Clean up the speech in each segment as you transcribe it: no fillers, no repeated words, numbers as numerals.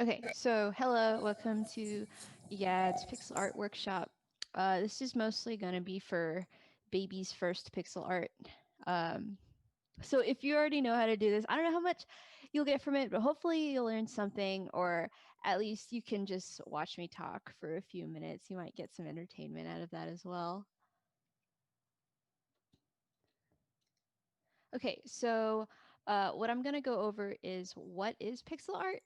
Okay, so hello, welcome to EGaDS Pixel Art Workshop. This is mostly going to be for baby's first pixel art. Um, so if you already know how to do this, I don't know how much you'll get from it, but hopefully you'll learn something, or at least you can just watch me talk for a few minutes. You might get some entertainment out of that as well. Okay, so what I'm going to go over is what is pixel art,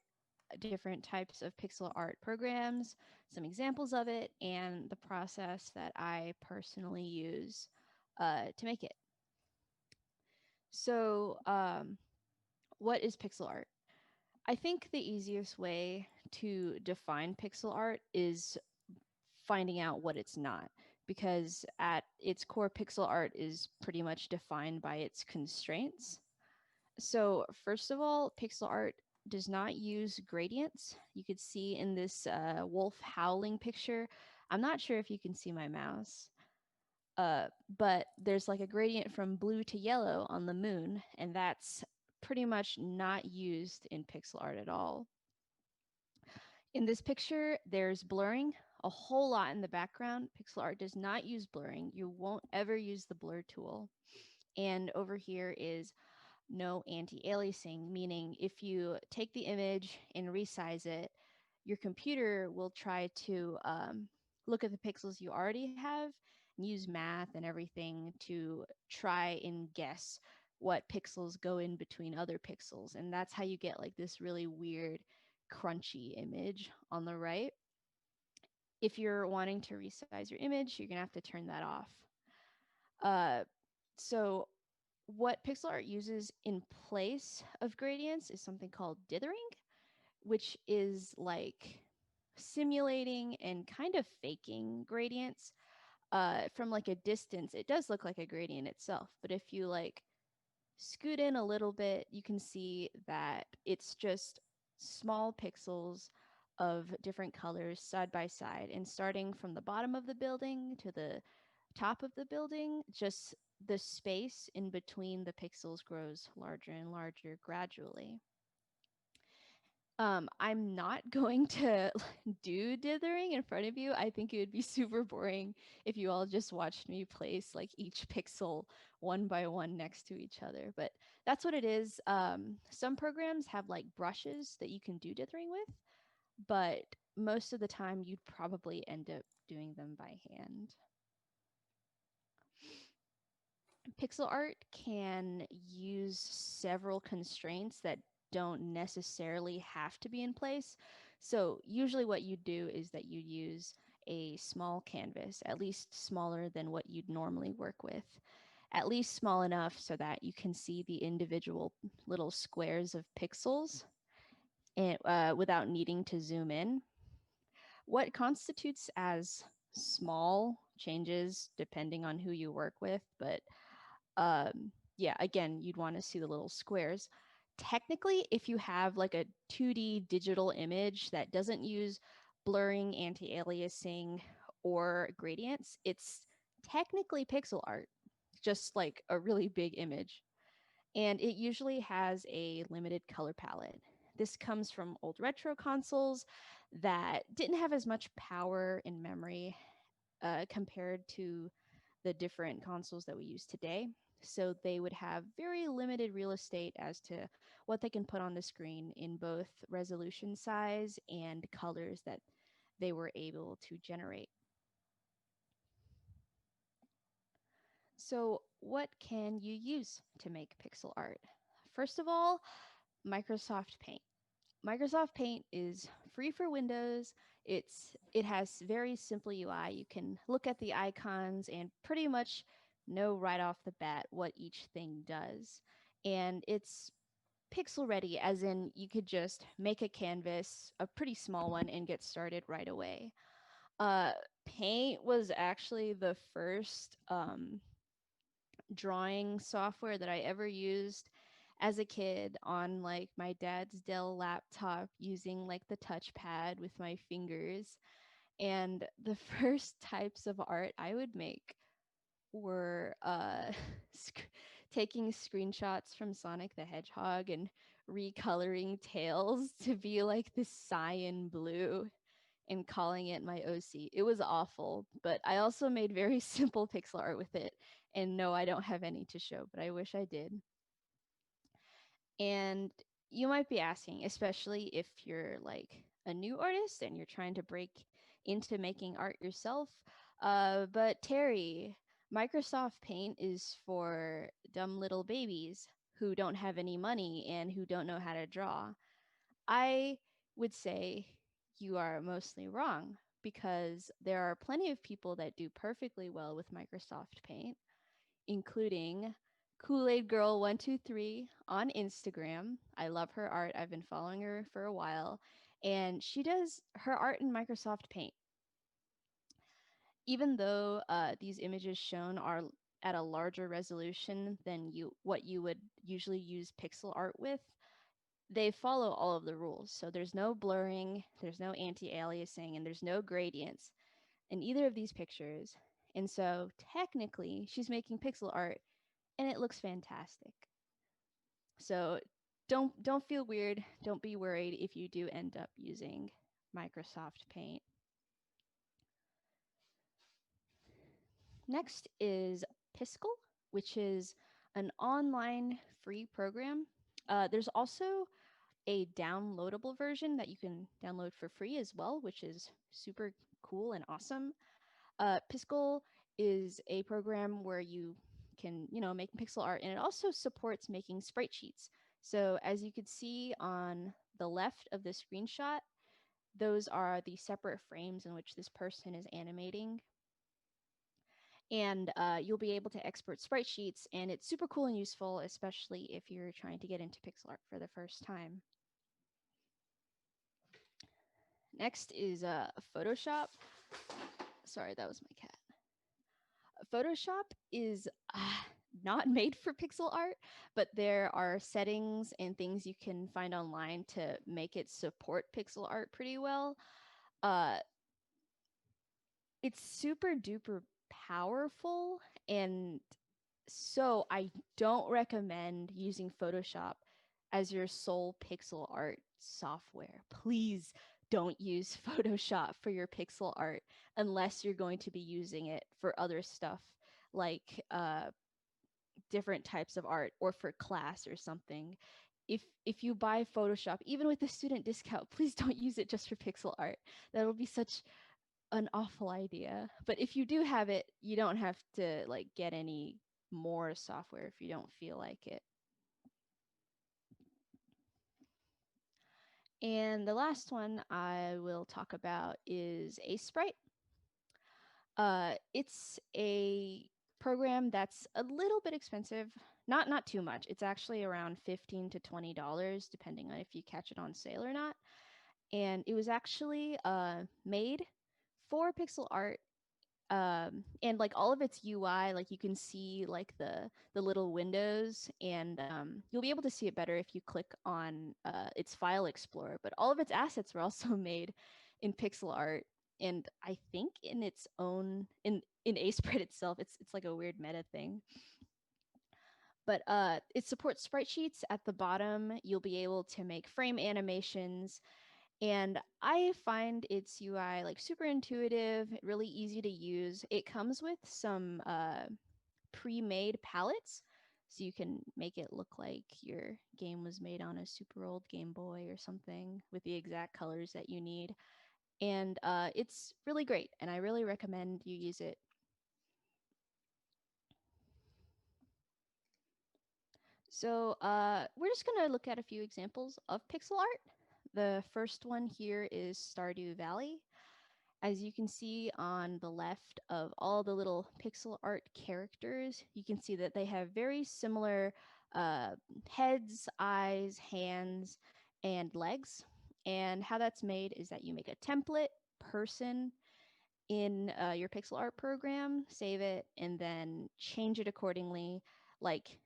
different types of pixel art programs, some examples of it, and the process that I personally use to make it. So, what is pixel art? I think the easiest way to define pixel art is finding out what it's not, because at its core, pixel art is pretty much defined by its constraints. So first of all, pixel art does not use gradients. You could see in this wolf howling picture, I'm not sure if you can see my mouse, but there's like a gradient from blue to yellow on the moon, and that's pretty much not used in pixel art at all. In this picture, there's blurring a whole lot in the background. Pixel art does not use blurring. You won't ever use the blur tool. And over here is no anti-aliasing, meaning if you take the image and resize it, your computer will try to look at the pixels you already have and use math and everything to try and guess what pixels go in between other pixels. And that's how you get like this really weird, crunchy image on the right. If you're wanting to resize your image, you're gonna have to turn that off. So what pixel art uses in place of gradients is something called dithering, which is like simulating and kind of faking gradients. From like a distance, it does look like a gradient itself, but if you like scoot in a little bit, you can see that it's just small pixels of different colors side by side, and starting from the bottom of the building to the top of the building, just the space in between the pixels grows larger and larger gradually. I'm not going to do dithering in front of you. I think it would be super boring if you all just watched me place like each pixel one by one next to each other. But that's what it is. Some programs have like brushes that you can do dithering with, but most of the time you'd probably end up doing them by hand. Pixel art can use several constraints that don't necessarily have to be in place. So usually what you do is that you use a small canvas, at least smaller than what you'd normally work with, at least small enough so that you can see the individual little squares of pixels and, without needing to zoom in. What constitutes as small changes depending on who you work with, but yeah, again, you'd want to see the little squares. Technically, if you have like a 2D digital image that doesn't use blurring, anti-aliasing, or gradients, it's technically pixel art, just like a really big image. And it usually has a limited color palette. This comes from old retro consoles that didn't have as much power and memory compared to the different consoles that we use today. So they would have very limited real estate as to what they can put on the screen in both resolution size and colors that they were able to generate. So what can you use to make pixel art? First of all, Microsoft Paint. Microsoft Paint is free for Windows. It has very simple UI. You can look at the icons and pretty much know right off the bat what each thing does. And it's pixel ready, as in you could just make a canvas, a pretty small one, and get started right away. Uh, Paint was actually the first drawing software that I ever used as a kid on like my dad's Dell laptop using like the touchpad with my fingers. And the first types of art I would make were taking screenshots from Sonic the Hedgehog and recoloring tails to be like this cyan blue and calling it my OC. It was awful, but I also made very simple pixel art with it. And no, I don't have any to show, but I wish I did. And you might be asking, especially if you're like a new artist and you're trying to break into making art yourself, but Terry, Microsoft Paint is for dumb little babies who don't have any money and who don't know how to draw. I would say you are mostly wrong because there are plenty of people that do perfectly well with Microsoft Paint, including Kool-Aid Girl 123 on Instagram. I love her art. I've been following her for a while, and she does her art in Microsoft Paint. Even though these images shown are at a larger resolution than what you would usually use pixel art with, they follow all of the rules. So there's no blurring, there's no anti-aliasing, and there's no gradients in either of these pictures. And so technically, she's making pixel art and it looks fantastic. So don't feel weird, don't be worried if you do end up using Microsoft Paint. Next is Pixe, which is an online free program. There's also a downloadable version that you can download for free as well, which is super cool and awesome. Pixe is a program where you can, make pixel art, and it also supports making sprite sheets. So as you could see on the left of the screenshot, those are the separate frames in which this person is animating. And you'll be able to export sprite sheets, and it's super cool and useful, especially if you're trying to get into pixel art for the first time. Next is Photoshop. Sorry, that was my cat. Photoshop is not made for pixel art, but there are settings and things you can find online to make it support pixel art pretty well. It's super duper powerful, and so I don't recommend using Photoshop as your sole pixel art software. Please don't use Photoshop for your pixel art unless you're going to be using it for other stuff like different types of art or for class or something. If you buy Photoshop, even with a student discount, please don't use it just for pixel art. That'll be such an awful idea. But if you do have it, you don't have to like get any more software if you don't feel like it. And the last one I will talk about is Sprite. It's a program that's a little bit expensive, not too much. It's actually around $15 to $20, depending on if you catch it on sale or not. And it was actually made for pixel art, and like all of its UI, like you can see like the little windows, and you'll be able to see it better if you click on its file explorer. But all of its assets were also made in pixel art, and I think in its own in Sprite itself, it's like a weird meta thing. But it supports sprite sheets. At the bottom, you'll be able to make frame animations, and I find its UI like super intuitive, really easy to use. It comes with some pre-made palettes, so you can make it look like your game was made on a super old Game Boy or something with the exact colors that you need. And it's really great, and I really recommend you use it. So we're just going to look at a few examples of pixel art. The first one here is Stardew Valley. As you can see on the left of all the little pixel art characters, you can see that they have very similar heads, eyes, hands, and legs. And how that's made is that you make a template person in your pixel art program, save it, and then change it accordingly, like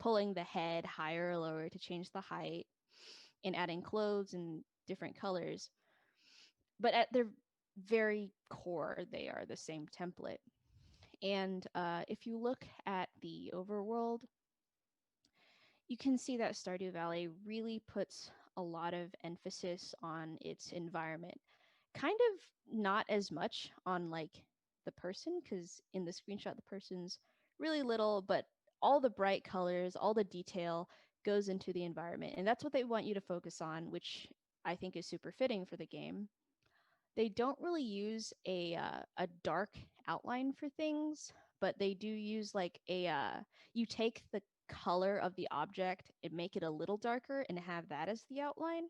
pulling the head higher or lower to change the height and adding clothes and different colors. But at their very core, they are the same template. And if you look at the overworld, you can see that Stardew Valley really puts a lot of emphasis on its environment. Kind of not as much on like the person, because in the screenshot the person's really little, but all the bright colors, all the detail goes into the environment, and that's what they want you to focus on, which I think is super fitting for the game. They don't really use a dark outline for things, but they do use like you take the color of the object and make it a little darker and have that as the outline.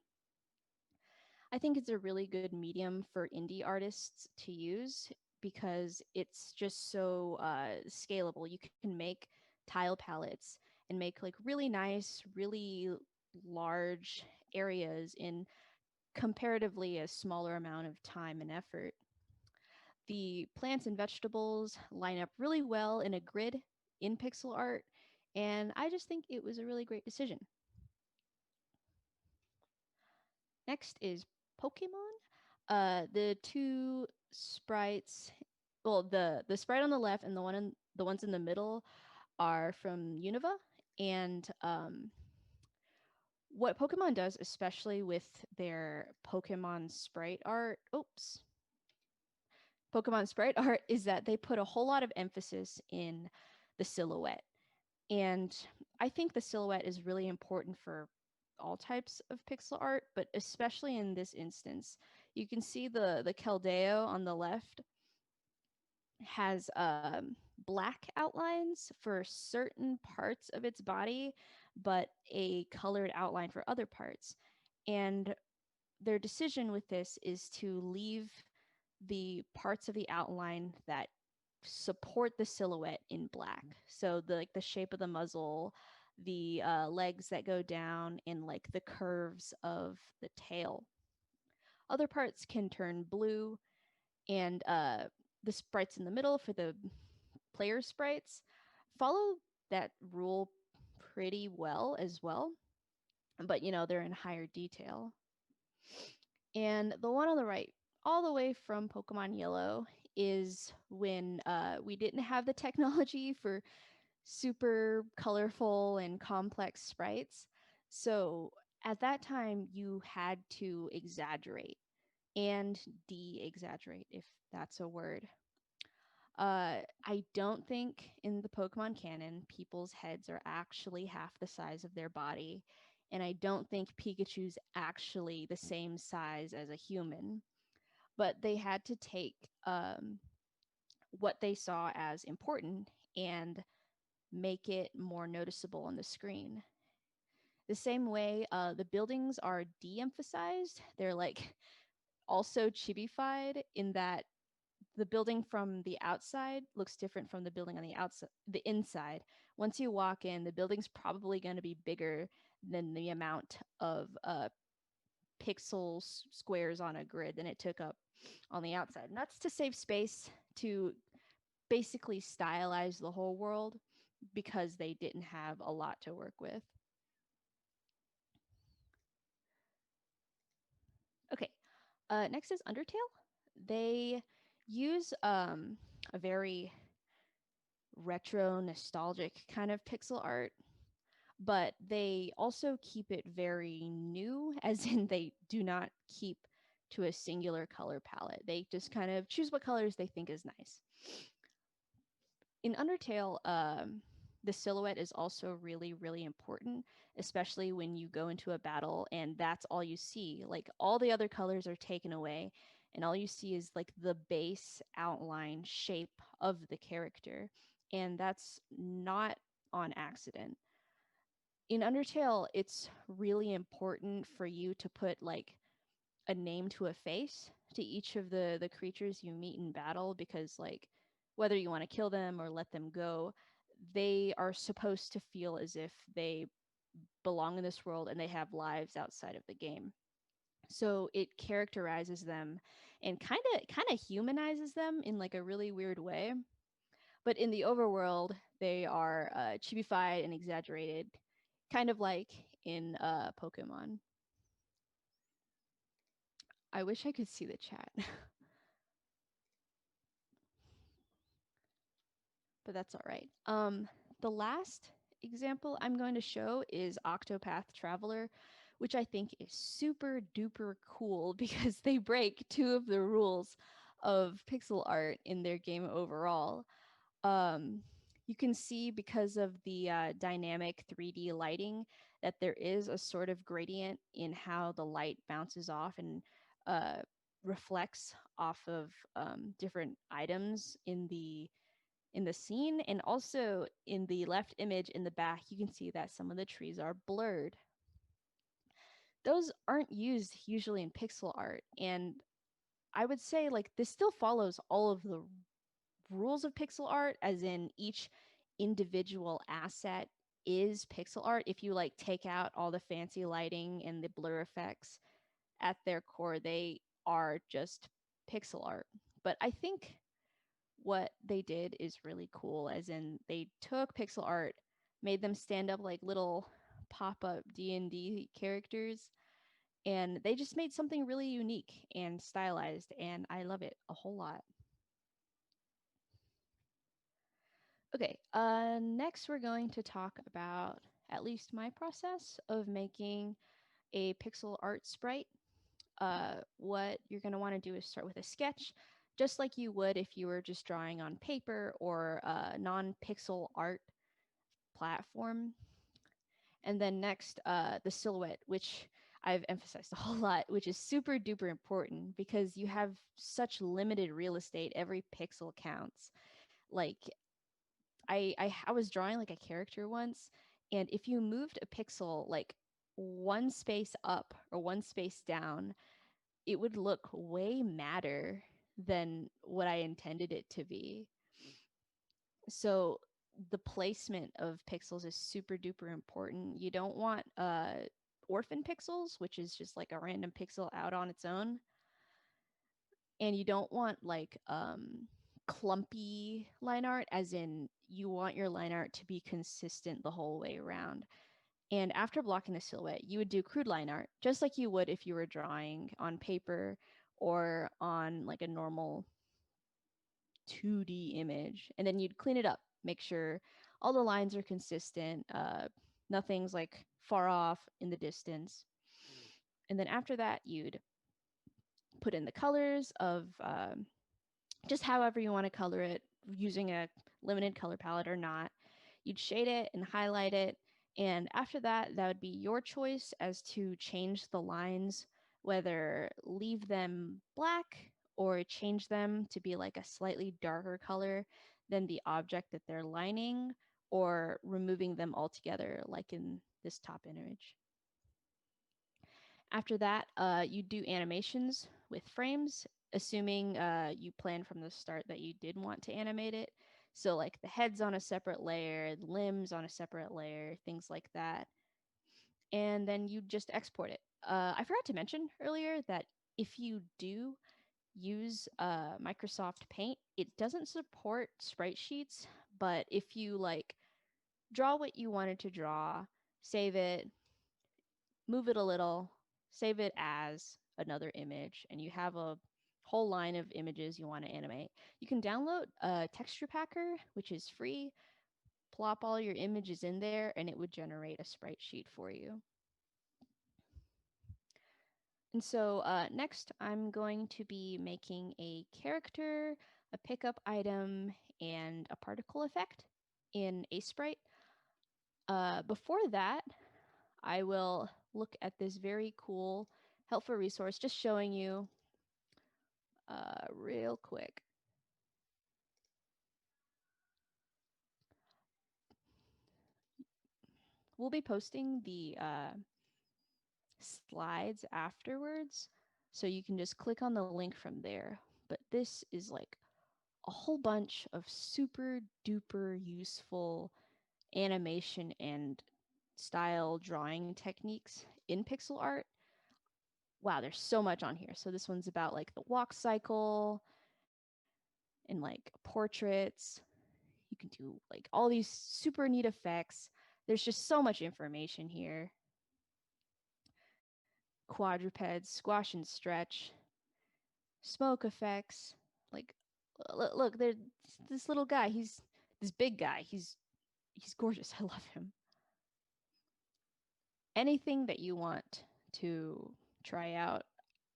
I think it's a really good medium for indie artists to use because it's just so scalable. You can make tile palettes and make like really nice, really large areas in comparatively a smaller amount of time and effort. The plants and vegetables line up really well in a grid in pixel art, and I just think it was a really great decision. Next is Pokemon. The two sprites, well, the sprite on the left and the ones in the middle are from Unova, and what Pokemon does, especially with their Pokemon sprite art, Pokemon sprite art, is that they put a whole lot of emphasis in the silhouette. And I think the silhouette is really important for all types of pixel art, but especially in this instance. You can see the Keldeo on the left has black outlines for certain parts of its body, but a colored outline for other parts. And their decision with this is to leave the parts of the outline that support the silhouette in black. So the like the shape of the muzzle, the legs that go down, and like the curves of the tail. Other parts can turn blue, and the sprites in the middle for the player sprites follow that rule pretty well as well. But they're in higher detail. And the one on the right, all the way from Pokemon Yellow, is when we didn't have the technology for super colorful and complex sprites. So at that time, you had to exaggerate and de exaggerate, if that's a word. I don't think in the Pokemon canon, people's heads are actually half the size of their body. And I don't think Pikachu's actually the same size as a human. But they had to take what they saw as important and make it more noticeable on the screen. The same way the buildings are de emphasized, they're like also chibified in that the building from the outside looks different from the building on the outside, the inside. Once you walk in, the building's probably going to be bigger than the amount of pixels squares on a grid than it took up on the outside. And that's to save space to basically stylize the whole world because they didn't have a lot to work with. Okay, next is Undertale. They use a very retro, nostalgic kind of pixel art, but they also keep it very new, as in they do not keep to a singular color palette. They just kind of choose what colors they think is nice. In Undertale, the silhouette is also really, really important, especially when you go into a battle and that's all you see. Like all the other colors are taken away, and all you see is like the base outline shape of the character. And that's not on accident. In Undertale, it's really important for you to put like a name to a face to each of the creatures you meet in battle, because like whether you want to kill them or let them go, they are supposed to feel as if they belong in this world and they have lives outside of the game. So it characterizes them and kind of humanizes them in like a really weird way. But in the overworld, they are chibified and exaggerated, kind of like in Pokemon. I wish I could see the chat. But that's all right. The last example I'm going to show is Octopath Traveler, which I think is super duper cool because they break two of the rules of pixel art in their game overall. Um, you can see because of the dynamic 3D lighting that there is a sort of gradient in how the light bounces off and uh, reflects off of different items in the scene, and also in the left image in the back you can see that some of the trees are blurred. Those aren't used usually in pixel art, and I would say like this still follows all of the rules of pixel art, as in each individual asset is pixel art. If you like take out all the fancy lighting and the blur effects, at their core they are just pixel art. But I think what they did is really cool, as in they took pixel art, made them stand up like little pop-up D&D characters, and they just made something really unique and stylized, and I love it a whole lot. Okay, next we're going to talk about at least my process of making a pixel art sprite. What you're going to want to do is start with a sketch, just like you would if you were just drawing on paper or a non-pixel art platform. And then next, the silhouette, which I've emphasized a whole lot, which is super duper important because you have such limited real estate. Every pixel counts. Like I was drawing like a character once, and if you moved a pixel like one space up or one space down, it would look way madder than what I intended it to be. So the placement of pixels is super duper important. You don't want orphan pixels, which is just like a random pixel out on its own, and you don't want like clumpy line art, as in you want your line art to be consistent the whole way around. And after blocking the silhouette, you would do crude line art, just like you would if you were drawing on paper or on like a normal 2D image. And then you'd clean it up, make sure all the lines are consistent, nothing's like far off in the distance. And then after that, you'd put in the colors of just however you want to color it, using a limited color palette or not. You'd shade it and highlight it. And after that, that would be your choice as to change the lines, whether leave them black or change them to be like a slightly darker color than the object that they're lining, or removing them altogether, like in this top image. After that, you do animations with frames, assuming you plan from the start that you did want to animate it. So, like the head's on a separate layer, the limbs on a separate layer, things like that. And then you just export it. I forgot to mention earlier that if you do use Microsoft Paint, it doesn't support sprite sheets, but if you like draw what you wanted to draw, save it, move it a little, save it as another image, and you have a whole line of images you want to animate. You can download a texture packer, which is free, plop all your images in there, and it would generate a sprite sheet for you. And so next, I'm going to be making a character, a pickup item, and a particle effect in a sprite. Before that, I will look at this very cool, helpful resource, just showing you real quick. We'll be posting the slides afterwards, so you can just click on the link from there. But this is like a whole bunch of super duper useful animation and style drawing techniques in pixel art. Wow, there's so much on here. So this one's about like the walk cycle and like portraits. You can do like all these super neat effects. There's just so much information here. Quadrupeds, squash and stretch, smoke effects. Like, look, there's this little guy. He's this big guy. He's he's gorgeous. I love him. Anything that you want to try out,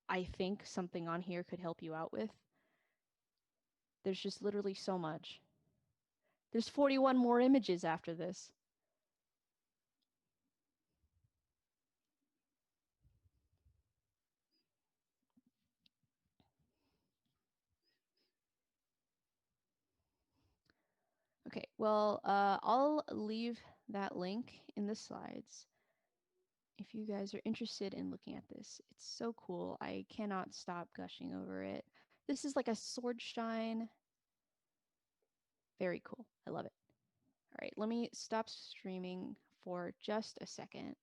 I think something on here could help you out with. There's just literally so much. There's 41 more images after this. Okay, well, I'll leave that link in the slides if you guys are interested in looking at this. It's so cool. I cannot stop gushing over it. This is like a sword shine. Very cool. I love it. All right, let me stop streaming for just a second.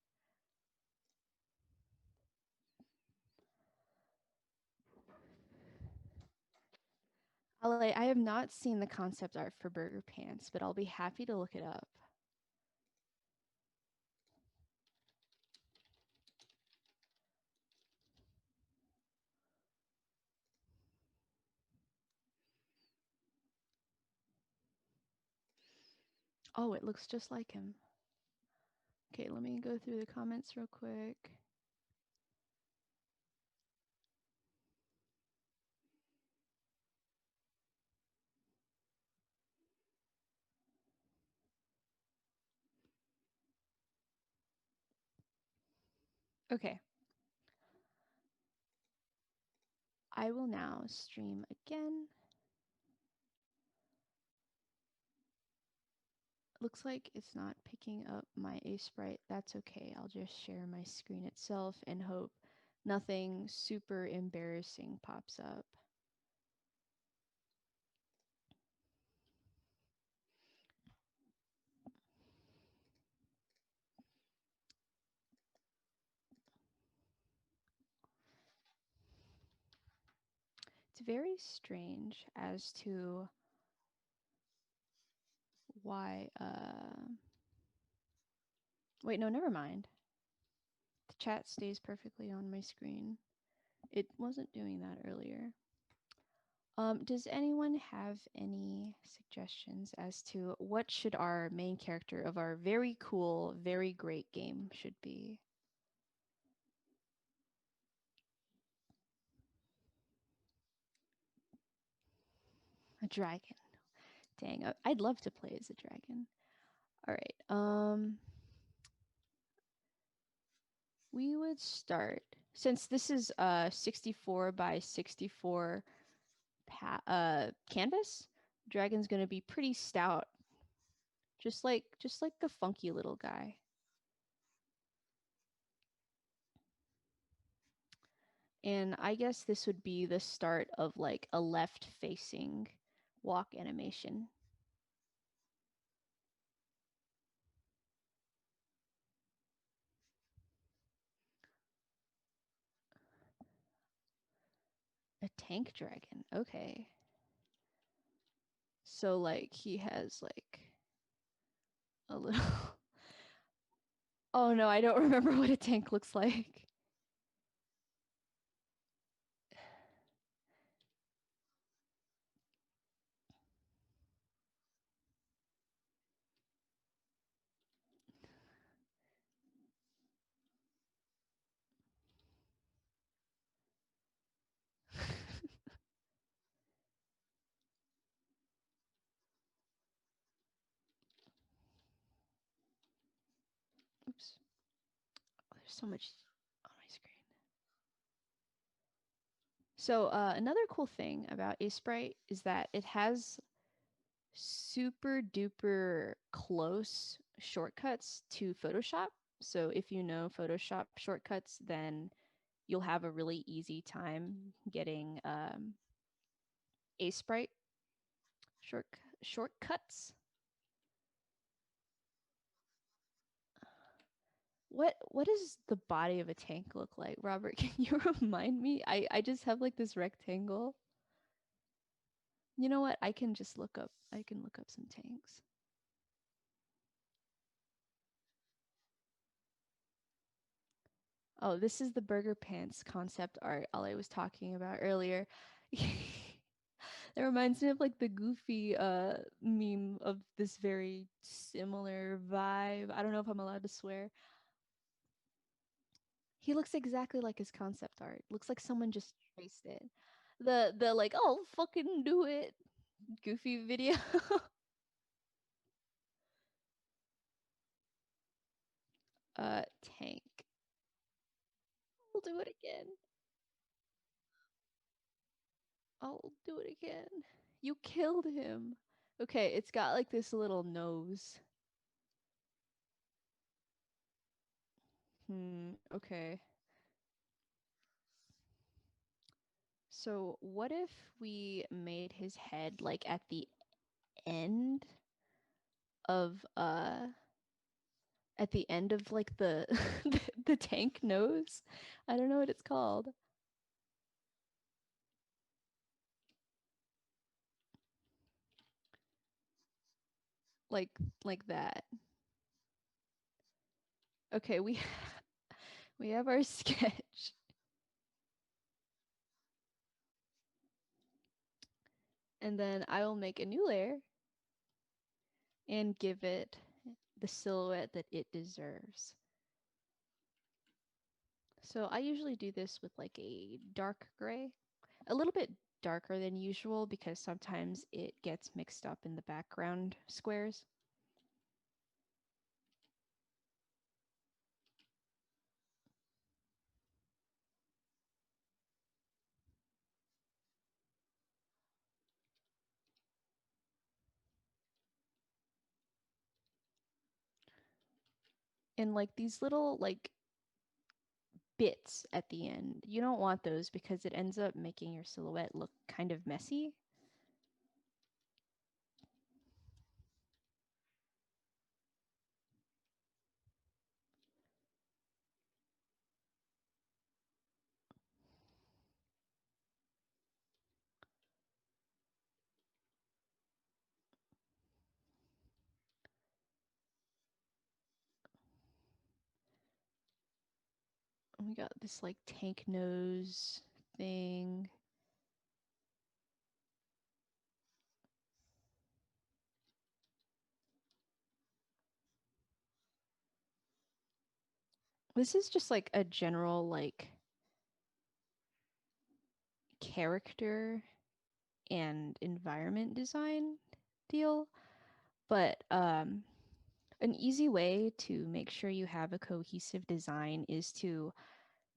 I have not seen the concept art for Burger Pants, but I'll be happy to look it up. Oh, it looks just like him. Okay, let me go through the comments real quick. Okay. I will now stream again. Looks like it's not picking up my Sprite. That's okay. I'll just share my screen itself and hope nothing super embarrassing pops up. It's very strange as to why, wait, no, never mind. The chat stays perfectly on my screen. It wasn't doing that earlier. Does anyone have any suggestions as to what should our main character of our very cool, very great game should be? A dragon. Dang, I'd love to play as a dragon. All right. We would start, since this is 64 by 64 canvas, dragon's gonna be pretty stout, just like the funky little guy. And I guess this would be the start of like a left facing walk animation. A tank dragon. Okay. So like he has like a little Oh no, I don't remember what a tank looks like. Oops. Oh, there's so much on my screen. So another cool thing about Sprite is that it has super duper close shortcuts to Photoshop. So if you know Photoshop shortcuts, then you'll have a really easy time getting Sprite shortcuts. What does the body of a tank look like, Robert? Can you remind me? I just have like this rectangle. You know what? I can look up some tanks. Oh, this is the burger pants concept art I was talking about earlier. That reminds me of like the Goofy meme of this very similar vibe. I don't know if I'm allowed to swear. He looks exactly like his concept art. Looks like someone just traced it. The like, oh fucking do it Goofy video. Tank. We'll do it again. I'll do it again. You killed him. Okay, it's got like this little nose. Okay. So what if we made his head like at the end of like the the tank nose? I don't know what it's called. Like like that. Okay, we have our sketch. And then I will make a new layer and give it the silhouette that it deserves. So I usually do this with like a dark gray, a little bit darker than usual because sometimes it gets mixed up in the background squares. And like these little like bits at the end, you don't want those because it ends up making your silhouette look kind of messy. And we got this like tank nose thing. This is just like a general like character and environment design deal. But an easy way to make sure you have a cohesive design is to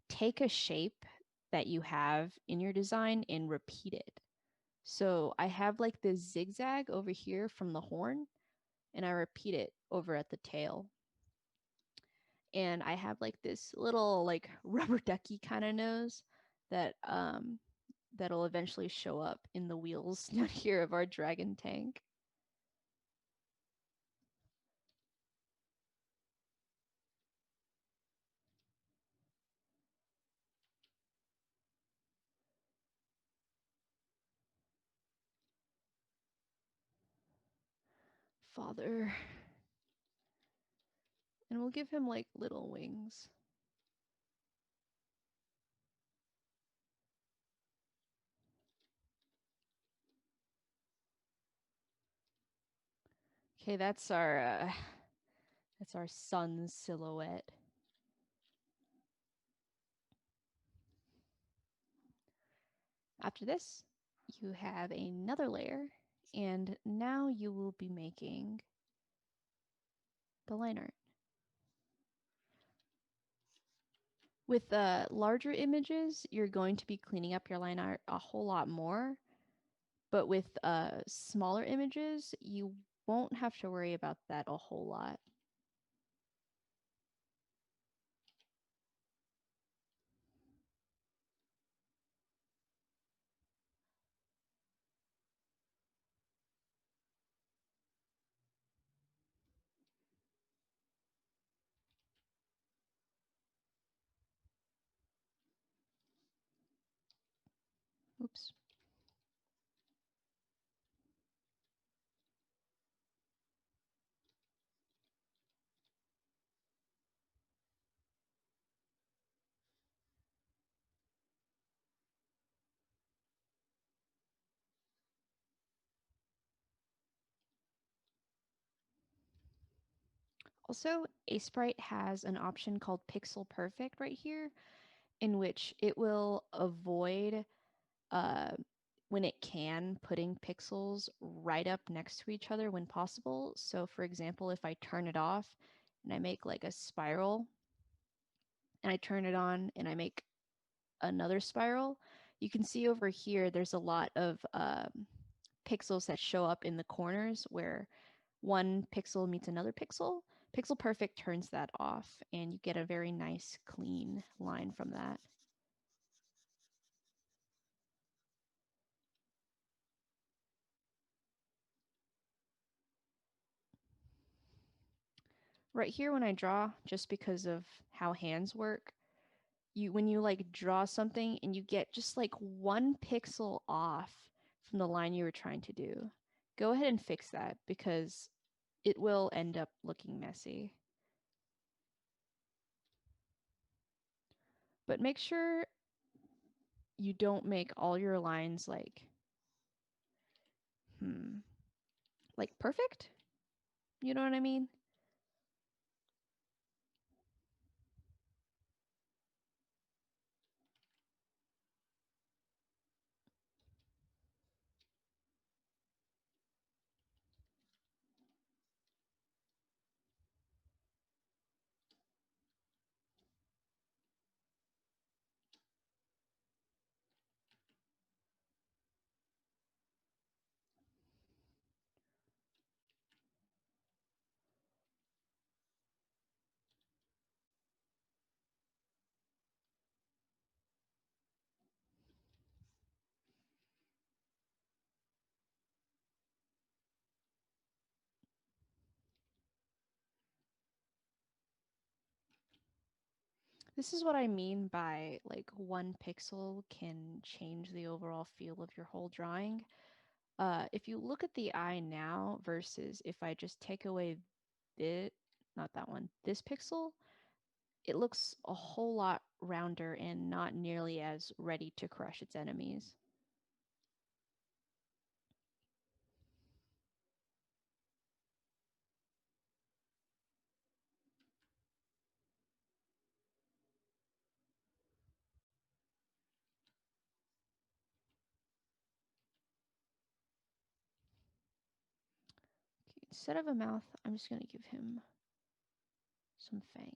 take a shape that you have in your design and repeat it. So I have like this zigzag over here from the horn, and I repeat it over at the tail. And I have like this little like rubber ducky kind of nose that that'll eventually show up in the wheels down here of our dragon tank. Father. And we'll give him like little wings. Okay, that's our sun's silhouette. After this, you have another layer, and now you will be making the line art. With larger images, you're going to be cleaning up your line art a whole lot more. But with smaller images, you won't have to worry about that a whole lot. Oops. Also, Sprite has an option called Pixel Perfect right here, in which it will avoid, uh, when it can, putting pixels right up next to each other when possible. So, for example, if I turn it off and I make like a spiral, and I turn it on and I make another spiral, you can see over here there's a lot of pixels that show up in the corners where one pixel meets another pixel. Pixel Perfect turns that off, and you get a very nice, clean line from that. Right here, when I draw, just because of how hands work, when you like draw something and you get just like one pixel off from the line you were trying to do, go ahead and fix that because it will end up looking messy. But make sure you don't make all your lines like perfect. You know what I mean? This is what I mean by like one pixel can change the overall feel of your whole drawing. If you look at the eye now versus if I just take away this, not that one, this pixel, it looks a whole lot rounder and not nearly as ready to crush its enemies. Okay, instead of a mouth, I'm just going to give him some fangs.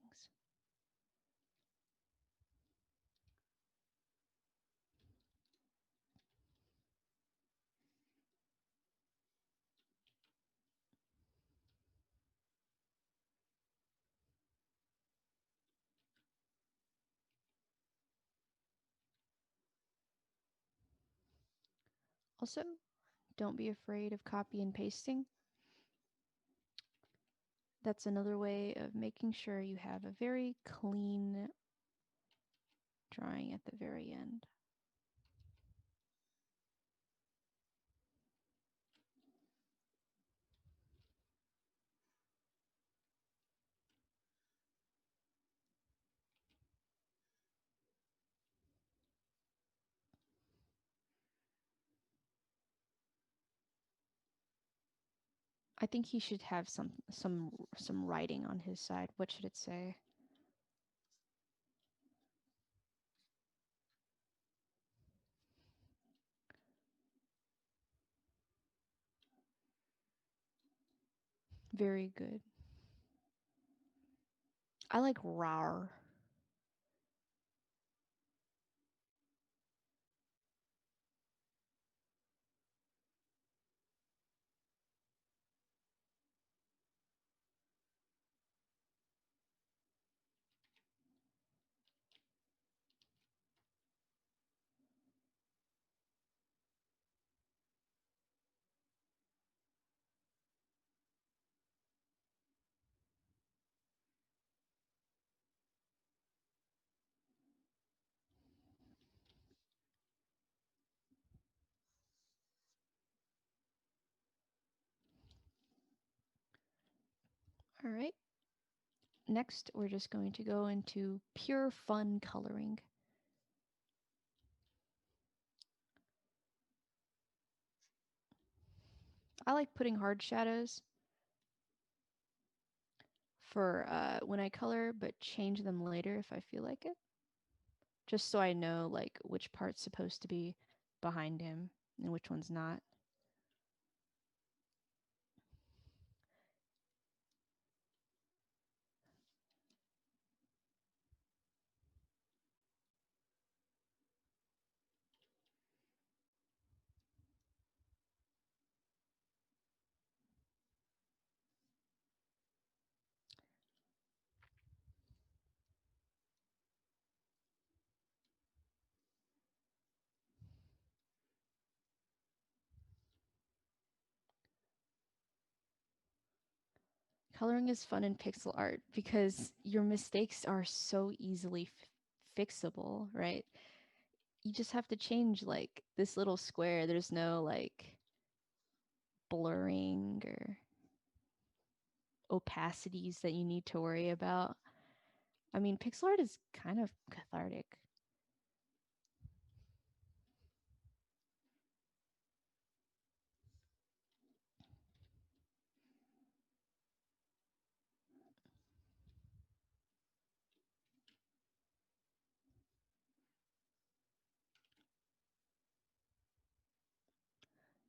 Also, don't be afraid of copy and pasting. That's another way of making sure you have a very clean drawing at the very end. I think he should have some writing on his side. What should it say? Very good. I like rar. All right. Next, we're just going to go into pure fun coloring. I like putting hard shadows. for when I color, but change them later if I feel like it. Just so I know like which part's supposed to be behind him and which one's not. Coloring is fun in pixel art because your mistakes are so easily fixable, right? You just have to change like this little square. There's no like blurring or opacities that you need to worry about. I mean, pixel art is kind of cathartic.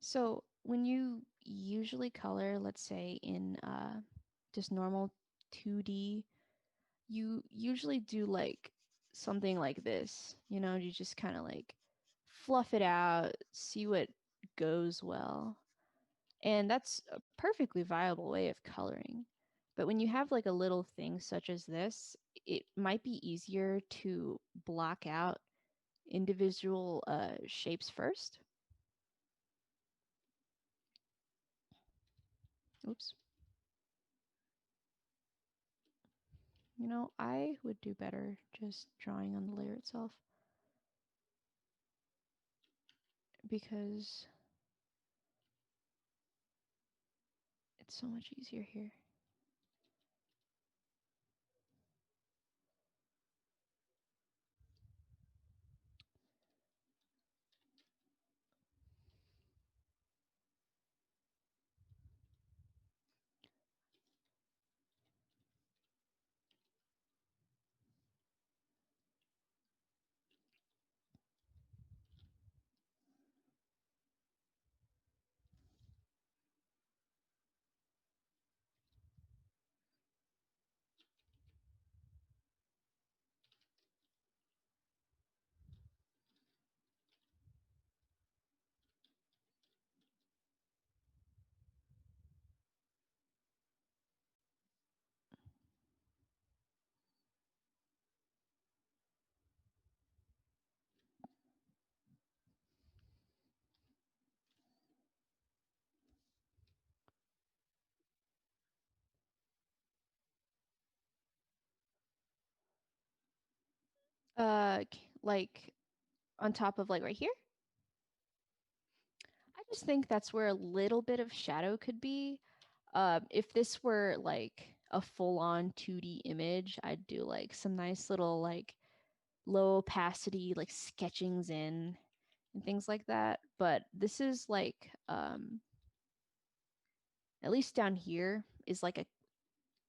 So when you usually color, let's say in just normal 2D, you usually do like something like this. You know, you just kind of like fluff it out, see what goes well. And that's a perfectly viable way of coloring. But when you have like a little thing such as this, it might be easier to block out individual shapes first. Oops. You know, I would do better just drawing on the layer itself because it's so much easier here. Like on top of like right here. I just think that's where a little bit of shadow could be. If this were like a full-on 2D image, I'd do like some nice little like low opacity like sketchings in and things like that. But this is like at least down here is like a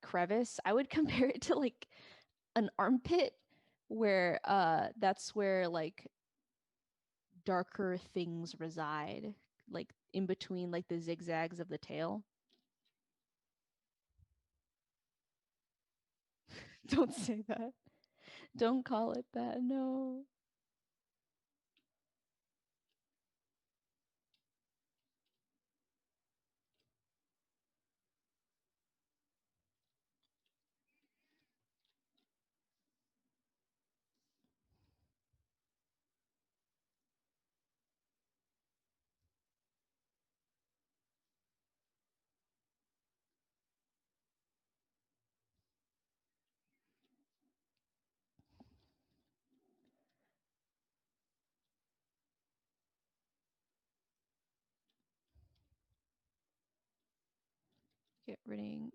crevice. I would compare it to like an armpit where that's where like darker things reside, like in between like the zigzags of the tail. Don't say that. Don't call it that. No.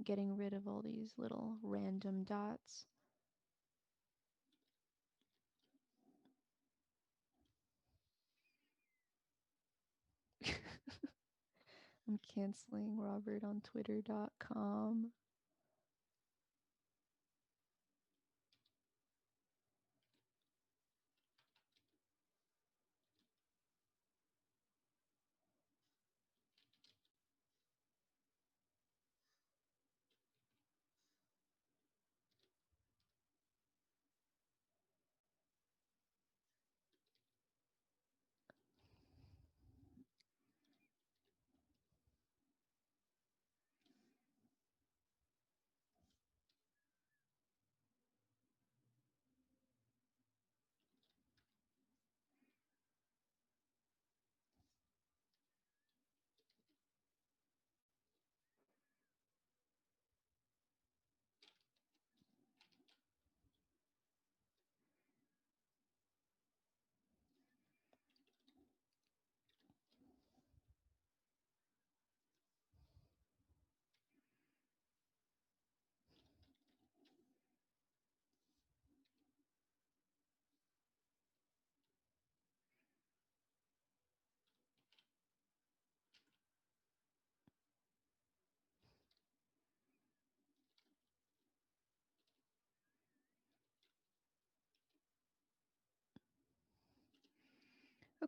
Getting rid of all these little random dots. I'm canceling Robert on Twitter.com.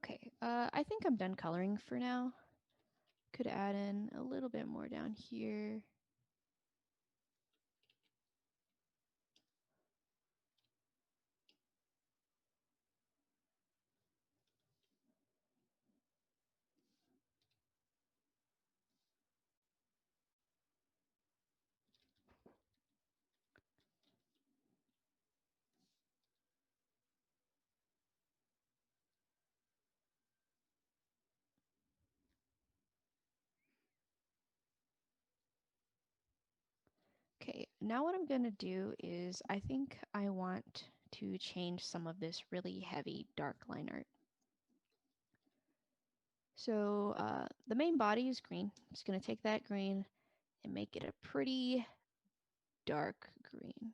Okay, I think I'm done coloring for now. Could add in a little bit more down here. Okay, now what I'm going to do is I think I want to change some of this really heavy dark line art. So the main body is green. I'm just going to take that green and make it a pretty dark green.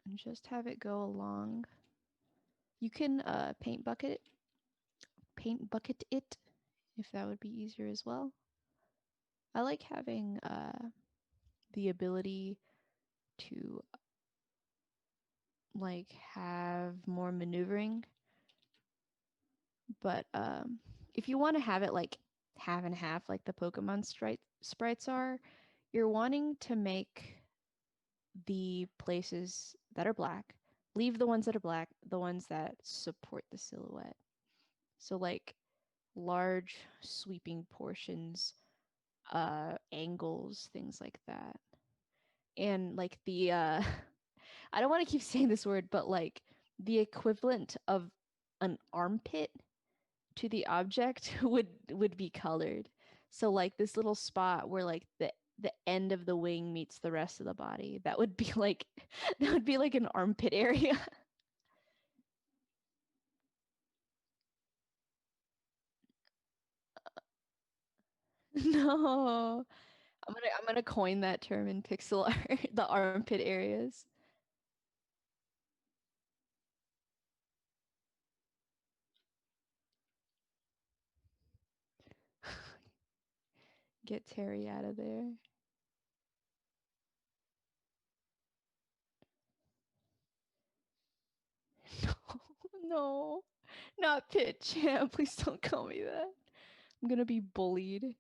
And just have it go along. You can paint bucket it if that would be easier as well. I like having the ability to like have more maneuvering, but if you want to have it like half and half like the Pokemon sprites are, you're wanting to make the places that are black, leave the ones that are black, the ones that support the silhouette. So like large sweeping portions, angles, things like that. And like the I don't want to keep saying this word, but like the equivalent of an armpit to the object would be colored. So like this little spot where like the end of the wing meets the rest of the body, that would be like that would be like an armpit area. No. I'm gonna coin that term in pixel art, the armpit areas. Get Terry out of there. No, no, not Pit Champ. Please don't call me that. I'm gonna be bullied.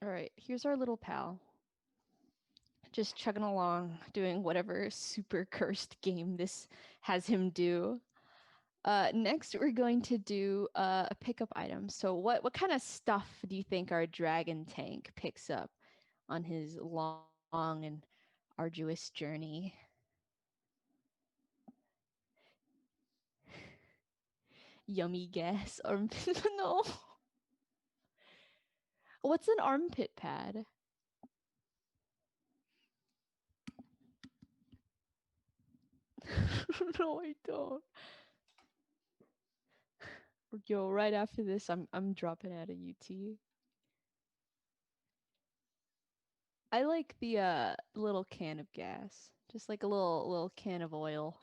All right, here's our little pal. Just chugging along, doing whatever super cursed game this has him do. Next, we're going to do a pickup item. So, what kind of stuff do you think our dragon tank picks up on his long and arduous journey? Yummy guess. Or no. What's an armpit pad? No, I don't. Yo, right after this, I'm dropping out of UT. I like the little can of gas, just like a little can of oil.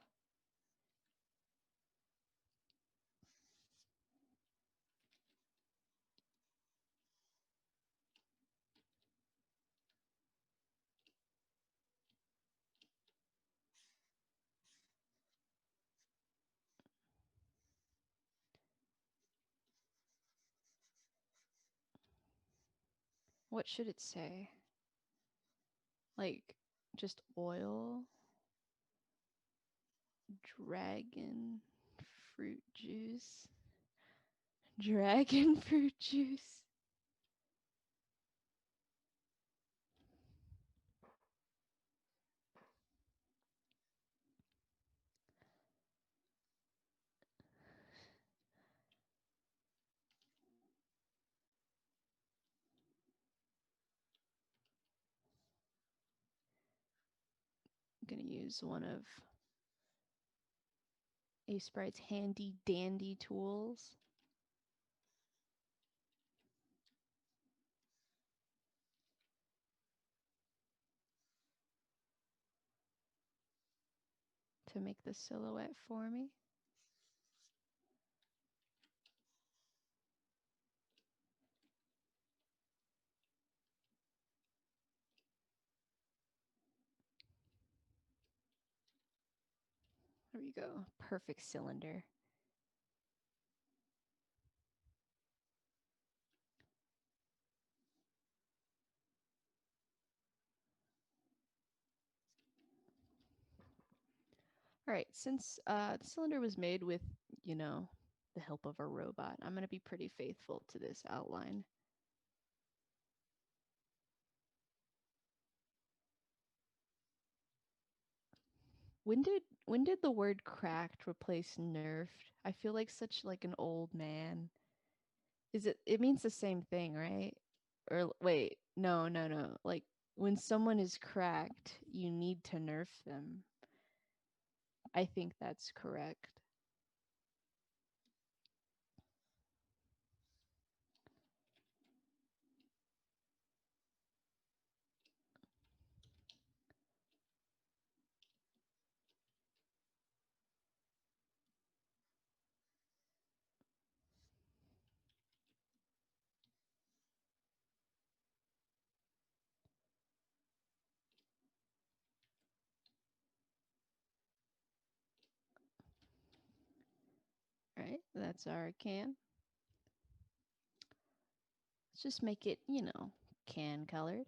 What should it say? Like just oil? Dragon fruit juice. Dragon fruit juice. I'm gonna use one of Sprite's handy dandy tools. To make the silhouette for me. There we go. Perfect cylinder. All right, since the cylinder was made with, the help of a robot, I'm going to be pretty faithful to this outline. When did the word cracked replace nerfed? I feel like such like an old man. It means the same thing, right? Or wait, no. Like when someone is cracked, you need to nerf them. I think that's correct. All right, that's our can. Let's just make it, can colored.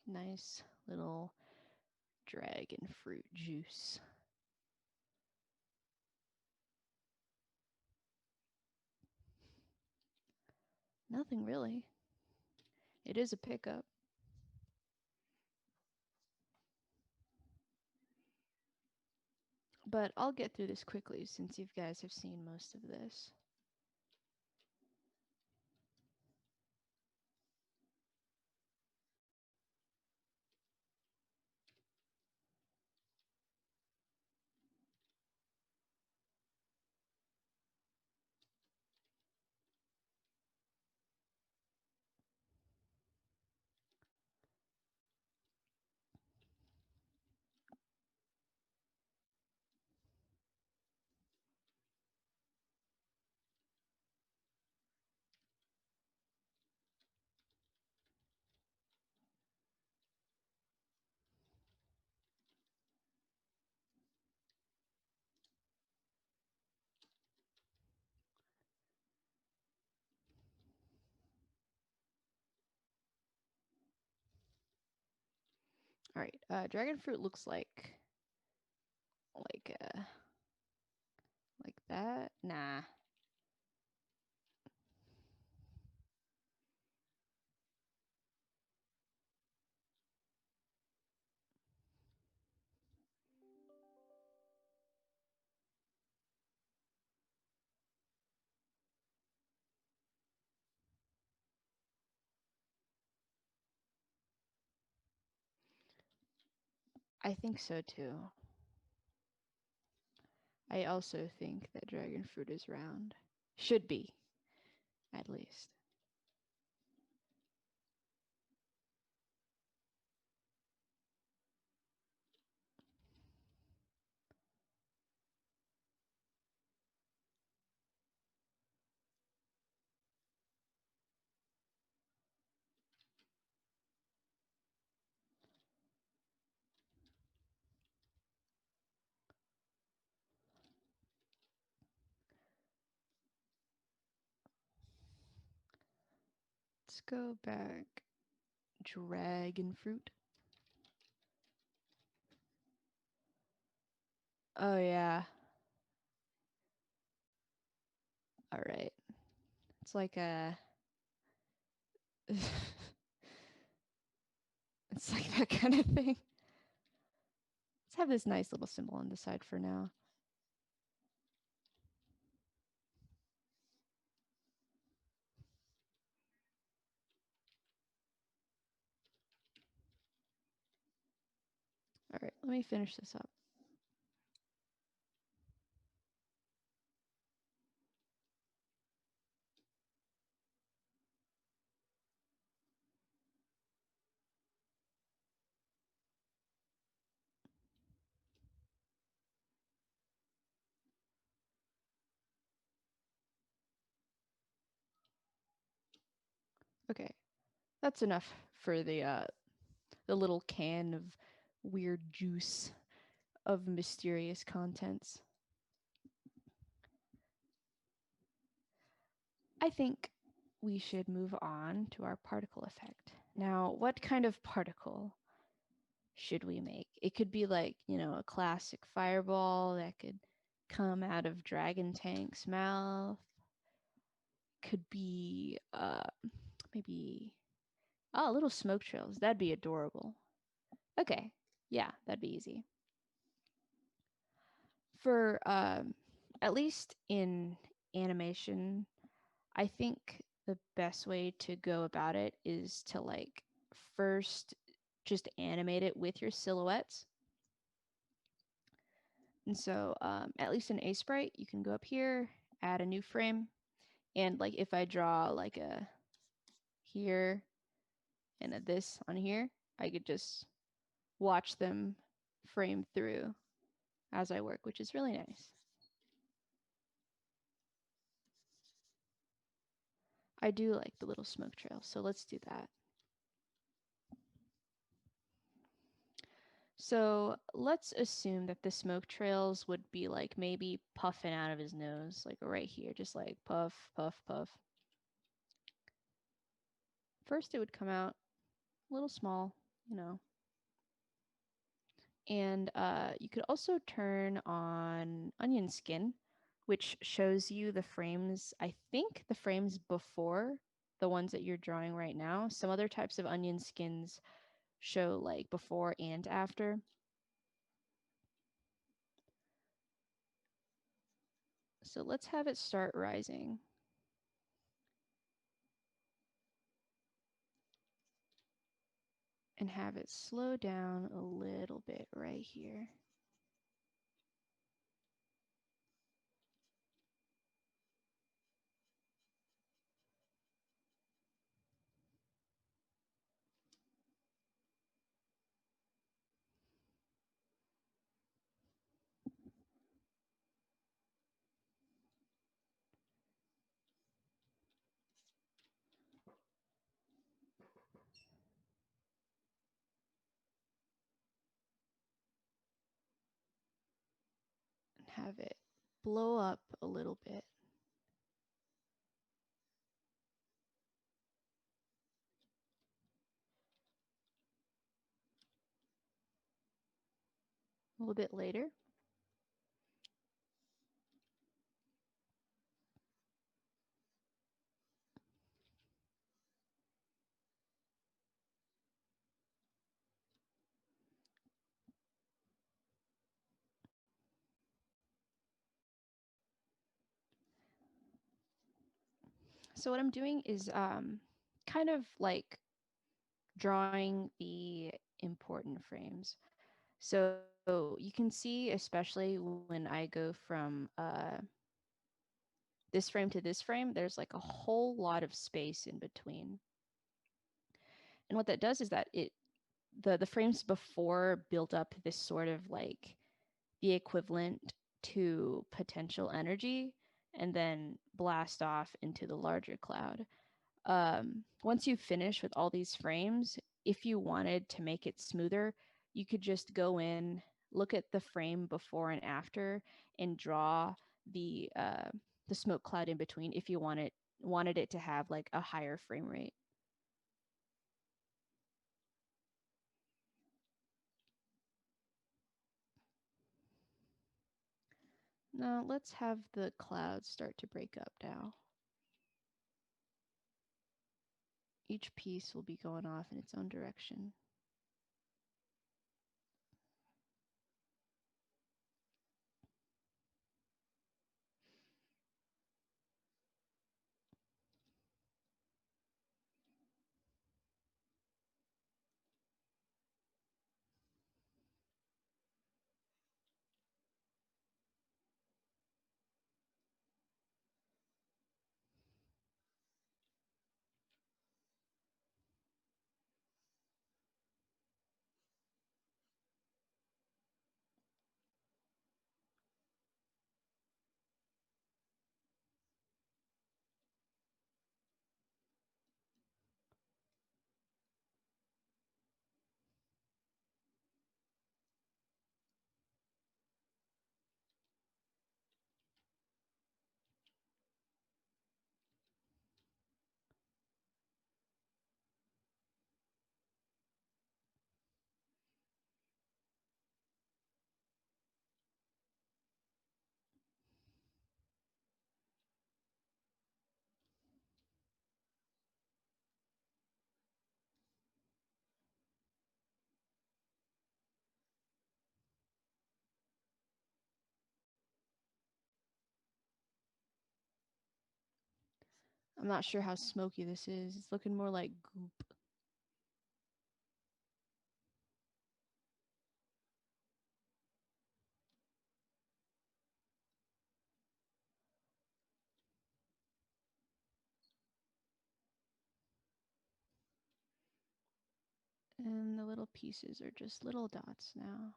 Nice little dragon fruit juice. Nothing really. It is a pickup. But I'll get through this quickly since you guys have seen most of this. All right, dragon fruit looks like uh like that. Nah. I think so too. I also think that dragon fruit is round. Should be, at least. let's go back. Dragon fruit. Oh, yeah. All right. It's like a. It's like that kind of thing. Let's have this nice little symbol on the side for now. All right, let me finish this up. Okay, that's enough for the little can of weird juice of mysterious contents. I think we should move on to our particle effect. Now, what kind of particle should we make? It could be like, a classic fireball that could come out of Dragon Tank's mouth. Could be maybe little smoke trails. That'd be adorable. Okay. Yeah, that'd be easy. For at least in animation, I think the best way to go about it is to like first just animate it with your silhouettes. And so at least in Sprite, you can go up here, add a new frame. And like if I draw like a here and a this on here, I could just watch them frame through as I work, which is really nice. I do like the little smoke trail, so let's do that. So let's assume that the smoke trails would be like maybe puffing out of his nose, like right here, just like puff, puff, puff. First, it would come out a little small, And you could also turn on onion skin, which shows you the frames, I think the frames before the ones that you're drawing right now. Some other types of onion skins show like before and after. So let's have it start rising. And have it slow down a little bit right here. And have it blow up a little bit. A little bit later. So what I'm doing is kind of like drawing the important frames. So you can see, especially when I go from this frame to this frame, there's like a whole lot of space in between. And what that does is that the frames before built up this sort of like the equivalent to potential energy and then blast off into the larger cloud. Once you finish with all these frames, if you wanted to make it smoother, you could just go in, look at the frame before and after, and draw the smoke cloud in between if you wanted it to have like a higher frame rate. Now let's have the clouds start to break up now. Each piece will be going off in its own direction. I'm not sure how smoky this is. It's looking more like goop. And the little pieces are just little dots now.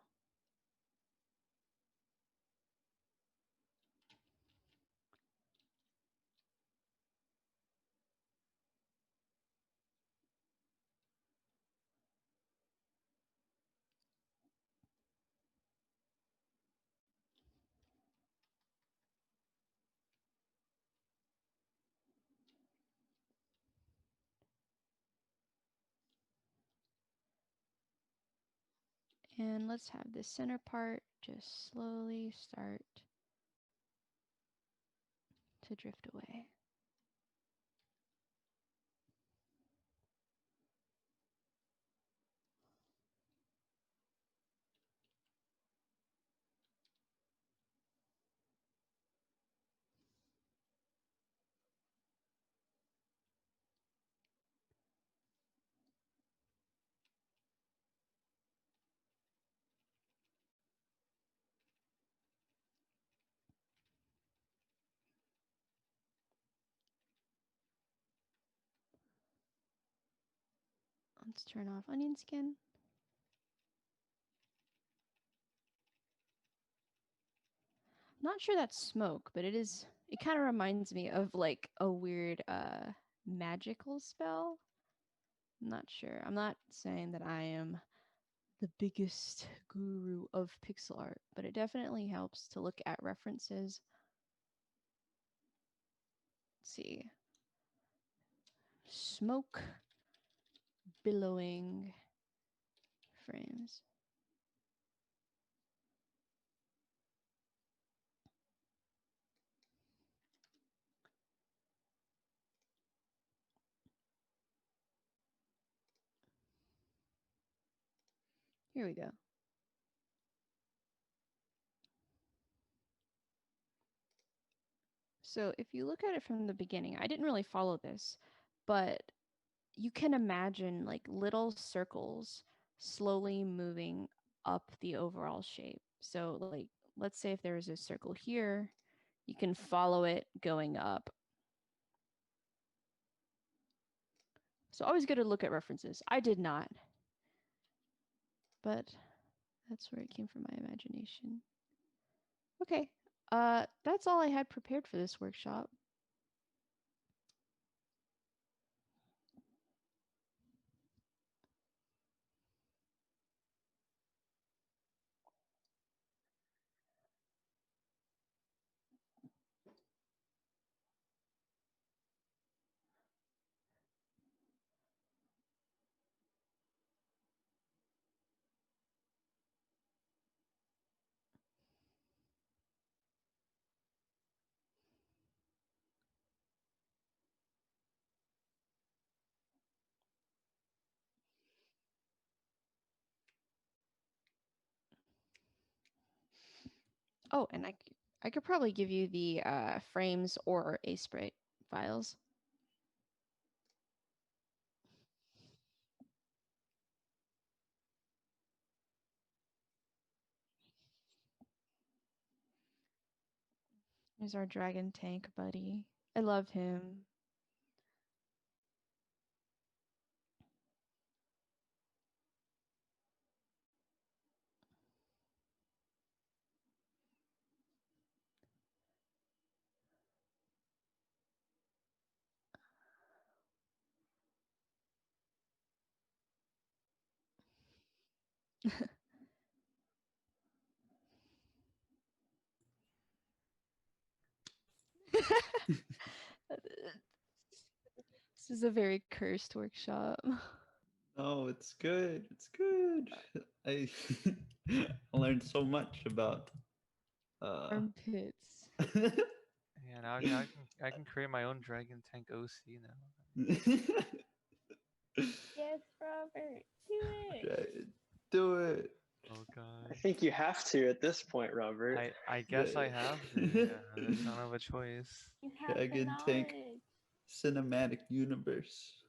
And let's have this center part just slowly start to drift away. Let's turn off onion skin. Not sure that's smoke, but it is. It kind of reminds me of like a weird magical spell. I'm not sure. I'm not saying that I am the biggest guru of pixel art, but it definitely helps to look at references. Let's see. Smoke billowing frames. Here we go. So if you look at it from the beginning, I didn't really follow this, but you can imagine like little circles slowly moving up the overall shape. So like, let's say if there was a circle here, you can follow it going up. So always good to look at references. I did not, but that's where it came from my imagination. Okay, that's all I had prepared for this workshop. Oh, and I could probably give you the frames or a sprite files. Here's our dragon tank buddy. I love him. This is a very cursed workshop. No, it's good. It's good. I learned so much about Armpits. Yeah, now I can create my own dragon tank OC now. Yes, Robert, do it. Do it. Oh I god. think you have to at this point, Robert. I guess I have to. Yeah, I don't have a choice. You have the Dragon knowledge. tank cinematic universe.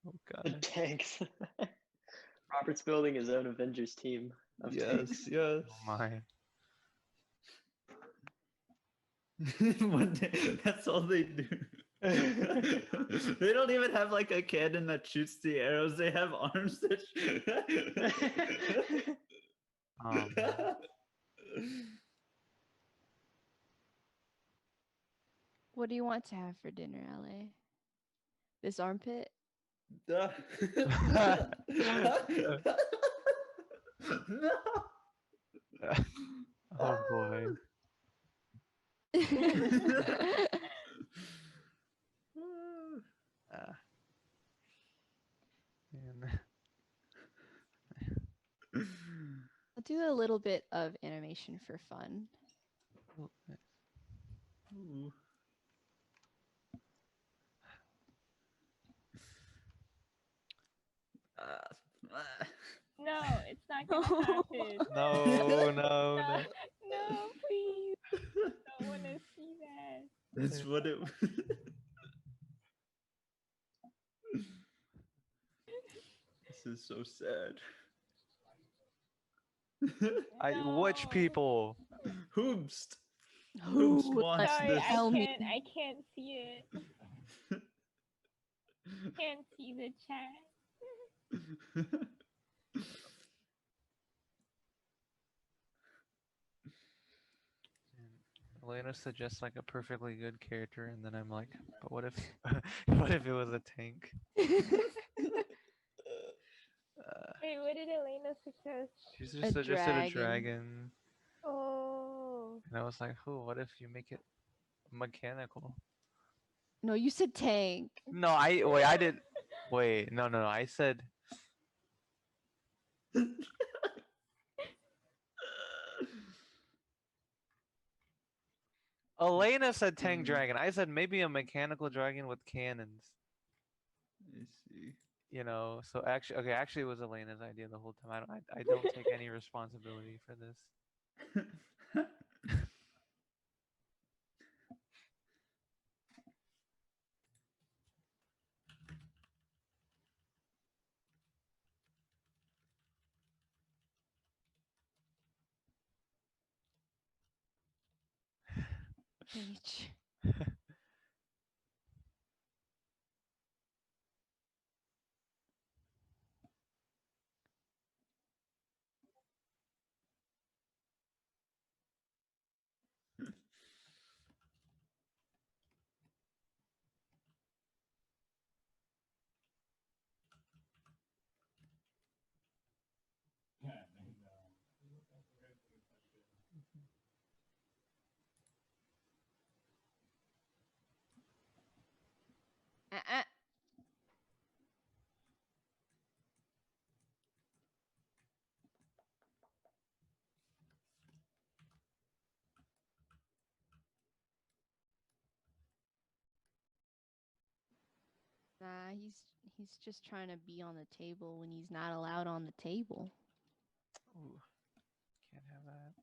Oh The god. tanks. Robert's building his own Avengers team of tanks. Yes. Oh my. One day, that's all they do. They don't even have like a cannon that shoots the arrows. They have arms that What do you want to have for dinner, LA? This armpit? No. Oh boy. Man. I'll do a little bit of animation for fun. Ooh. No, it's not gonna happen. No, no, No, no. no, please. I don't want to see that. That's what it. This is so sad. Which No. people? Hoobst. Who Hoobst wants Sorry, this. Tell me. I can't see it. Can't see the chat. Elena suggests like a perfectly good character, and then I'm like, but what if, what if it was a tank? Wait, what did Elena suggest? She just suggested a dragon, Oh. and I was like, oh, what if you make it mechanical? No, you said tank. No, I did. Wait, no, I said. Elena said tank dragon. I said maybe a mechanical dragon with cannons. I see. You know, so actually, it was Elena's idea the whole time. I don't take any responsibility for this. H. Nah, he's just trying to be on the table when he's not allowed on the table. Ooh, can't have that.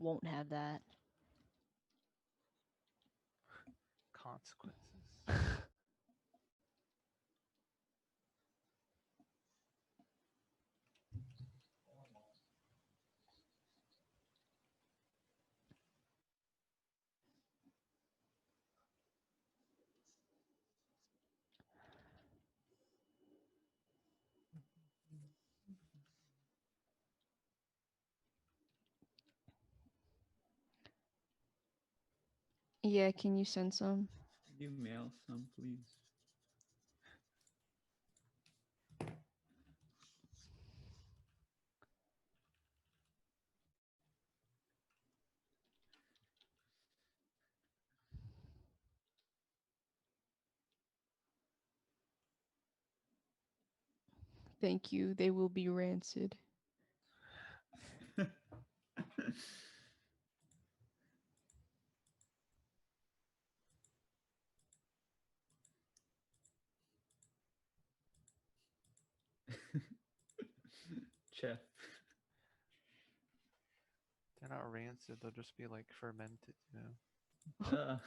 won't have that. Consequences. Yeah, can you send some? You mail some, please. Thank you. They will be rancid. Chef. They're not rancid. They'll just be like fermented, you know, Uh,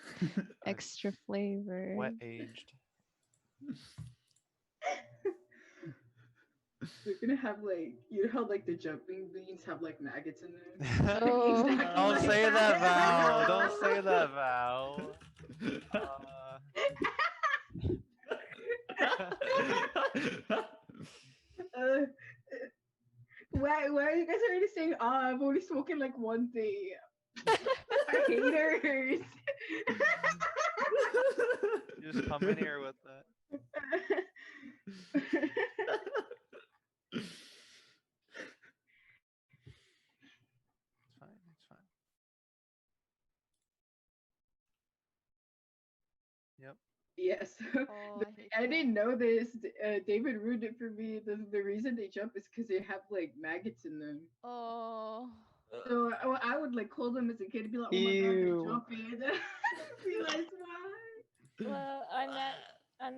Extra flavor. wet aged. They're gonna have like, you know how like the jumping beans have like maggots in them? Oh. Exactly Don't like say that, Val. Don't No. say that, Val. Uh, why are you guys already saying, I'm only smoking like one thing? Haters. You just come in here with that. It's fine. It's fine. Yep. Yes. Oh, I hate I that. didn't know this. David ruined it for me. The reason they jump is because they have like maggots in them. Oh. So I would like call them as a kid and be like, oh my god, they're Ew. jumping. And then I realize why. Well, on that, on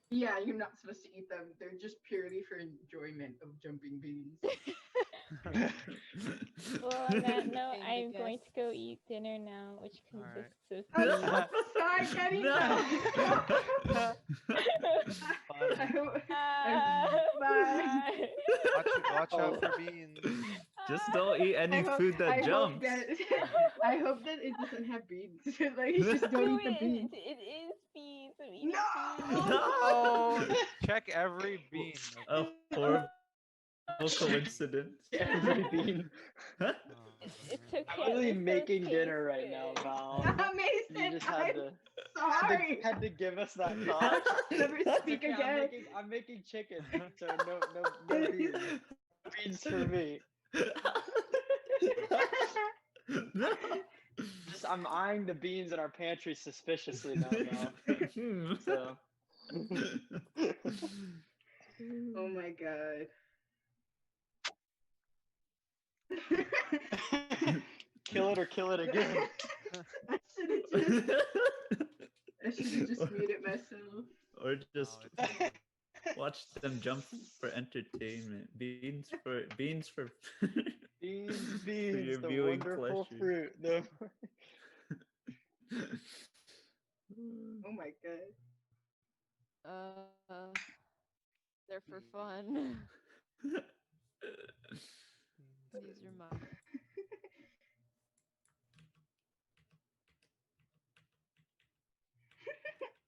Yeah, you're not supposed to eat them. They're just purely for enjoyment of jumping beans. well, on that note, Paying the I'm going guests. to go eat dinner now, which Alright. consists I'm of so sorry, Kenny. No. I hope. Ah, Bye. Watch out Oh. for beans. Just don't eat any food that jumps. I hope that it doesn't have beans. Like, you just don't No, eat the beans. it is beans. I'm eating No! beans. Oh, check every bean. A horrible coincidence. Every bean. Huh? It's okay. I'm literally this making tastes dinner right now, good. Val. You Mason, just had I'm to sorry. had to give us that thought. Never It's speak okay, again. I'm making chicken, so no beans. Beans for me. No. Just I'm eyeing the beans in our pantry suspiciously now, Val. So Oh my god. kill it or kill it again. I should have just muted myself. Or just Oh, it's watch them jump for entertainment. Beans for Beans, your the viewing wonderful pleasure. fruit. The... Oh my god. They're for fun. These are mine.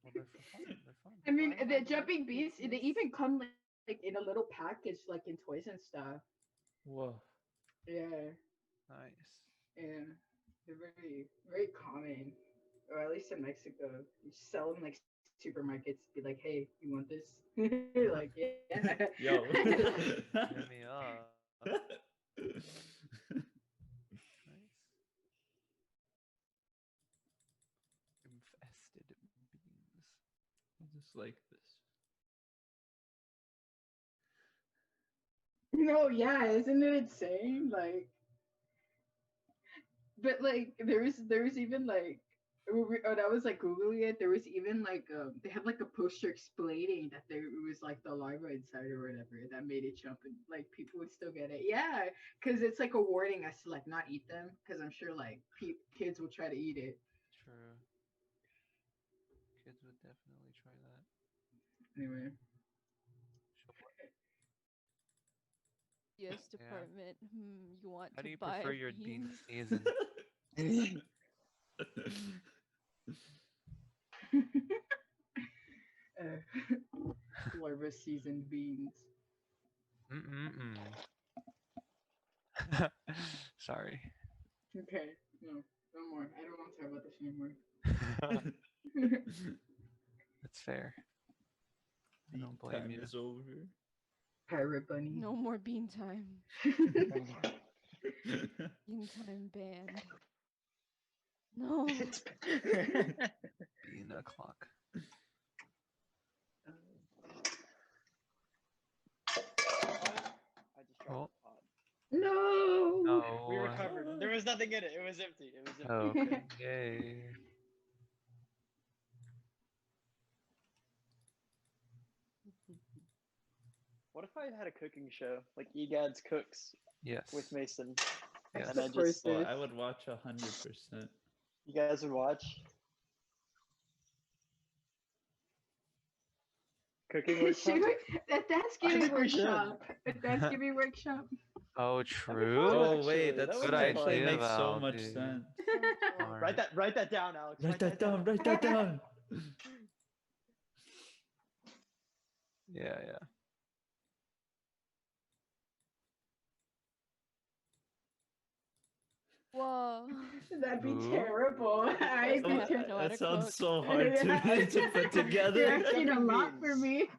Well, they're fun. They're fun. I mean, don't the mind jumping beans, beans. they even come like in a little package, like in toys and stuff. Whoa. Yeah, Nice. yeah. They're very common, or at least in Mexico. You sell them like supermarkets. Be like, hey, you want this? Like, yeah. Yo. Hit me up. Nice. Infested beans. Just like this. No, yeah, isn't it insane? Like, but like, there's even like Oh, that was like googling it. There was even like they had like a poster explaining that there it was like the larva inside or whatever that made it jump, and like people would still get it. Yeah, because it's like a warning as to like not eat them, because I'm sure like kids will try to eat it. True. Kids would definitely try that. Anyway, Yes, Yeah. department. You want How to do you buy prefer your beans beans? seasoned? larva seasoned beans. Mm-mm-mm. Sorry. Okay, no, no more. I don't want to talk about this anymore. That's fair. I don't blame Time you. is over. Pirate bunny. No more bean time. Bean time banned. No. Bean o'clock. I just dropped Oh. the pot. No. No. We recovered. There was nothing in it. It was empty. It was empty. Oh, okay. Yay. What if I had a cooking show like EGaDS Cooks Yes. with Mason? Yes. And I Support just Well, this. I would watch 100%. you guys would watch cooking workshop. That I Thanksgiving think we should. workshop. A Thanksgiving workshop. Oh, That'd be true. fun, Oh actually. wait, That that's would Good be actually idea, makes so Val, much dude. sense. Smart. Write that down, Alex. Write that down. Write that down. Yeah, yeah. Whoa. That'd be Ooh. terrible. I'd be I have terrible. know how That to sounds cook. so hard to put together. You're asking a Jumping lot for beans. me.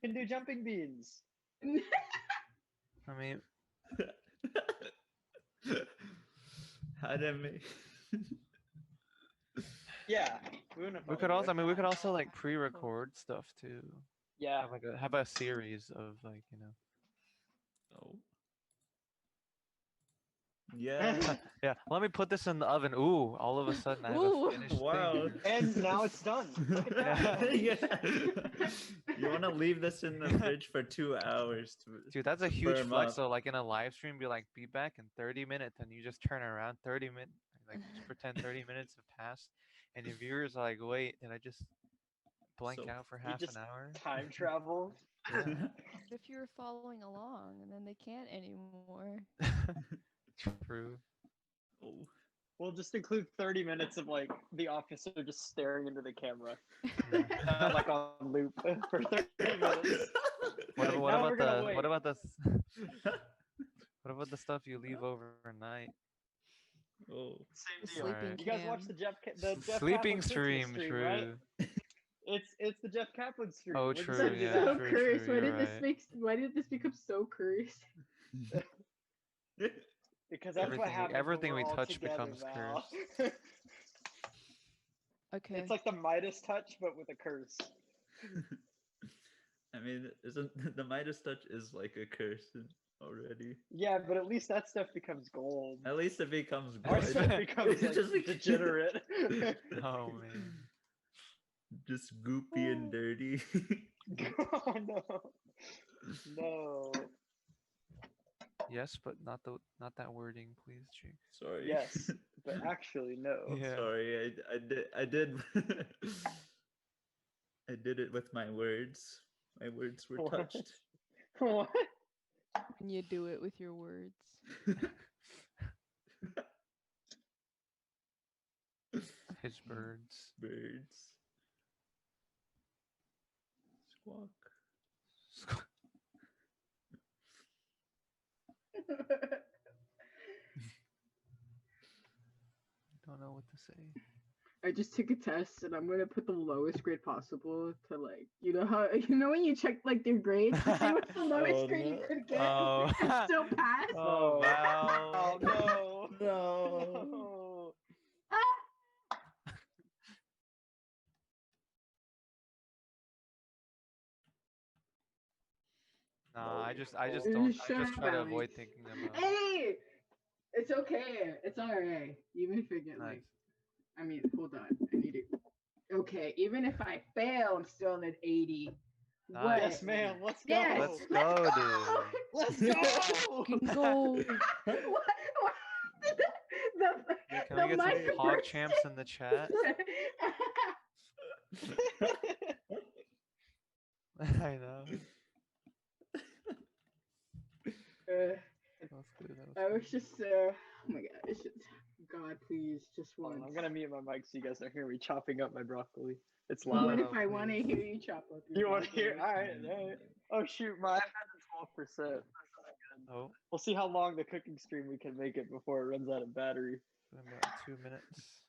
Can do jumping beans. I mean, How did I make? Yeah. We wouldn't we could also. I mean, we could also like pre-record stuff too. Yeah. Have a series of like Oh. Yeah. Yeah. Let me put this in the oven. Ooh! All of a sudden, I have Ooh. a finished Wow. thing. And now it's done. Look at that. Yeah. Yeah. You want to leave this in the fridge for 2 hours to Dude, that's a to huge firm flex. up. So like in a live stream, be like, be back in 30 minutes, and you just turn around 30 minutes, like just pretend 30 minutes have passed, and your viewers are like, wait, did I just blank So, out for You half just an hour? time travel. Yeah. If you're following along and then they can't anymore. True. Oh. We'll just include 30 minutes of like the officer just staring into the camera, Yeah. like on loop for 30 minutes. What, Like, what now about we're gonna the wait. what about the what about the stuff you leave overnight? Oh. Same The deal. sleeping You guys watch cam. the Jeff Sleeping Kaplan Christmas stream, stream, true. right? It's the Jeff Kaplan stream. Oh, We're just true, gonna That's do yeah, that. so true, cursed. true, Why you're did this right. why did this become so cursed? Because that's what happens. Everything when we we're all touch together, becomes Val. Okay. It's like the Midas touch, but with a curse. I mean, isn't the Midas touch is like a curse already? Yeah, but at least that stuff becomes gold. At least it becomes Our good. stuff becomes It's like degenerate. Oh man. Just goopy and dirty. Oh no, no. Yes, but not that wording, please, Jake. Sorry. Yes, but actually no. Yeah. Sorry, I did I did it with my words. My words were What? touched. What? When you do it with your words. His birds. Birds. Squawk. Don't know what to say. I just took a test and I'm gonna put the lowest grade possible to like how when you check like their grades to see what's the lowest Oh, grade you no. could get Oh. and still pass. Oh, Val. Oh no. No. No. Nah, I just don't. Shut I just up, try to Alex. avoid thinking about. Hey, it's okay. It's alright. Even if you get Nice. like I mean, hold on. I need to. Okay, even if I fail, I'm still at 80. Nice. What? Yes, ma'am. Let's go. Yes, Let's let's go, go! Let's go. Fucking go. What? Yeah, can the we get some mic pog burst. champs in the chat? I know. That was good. That I was was good. just, oh my god, it's just, God, please, just Hold on, once. I'm gonna mute my mic so you guys don't hear me chopping up my broccoli. It's No, loud. What no, if I want to please. hear you chop up your You want to hear? broccoli? All right, all right. Oh shoot, my iPad is 12%. Oh, We'll see how long the cooking stream we can make it before it runs out of battery. in about 2 minutes.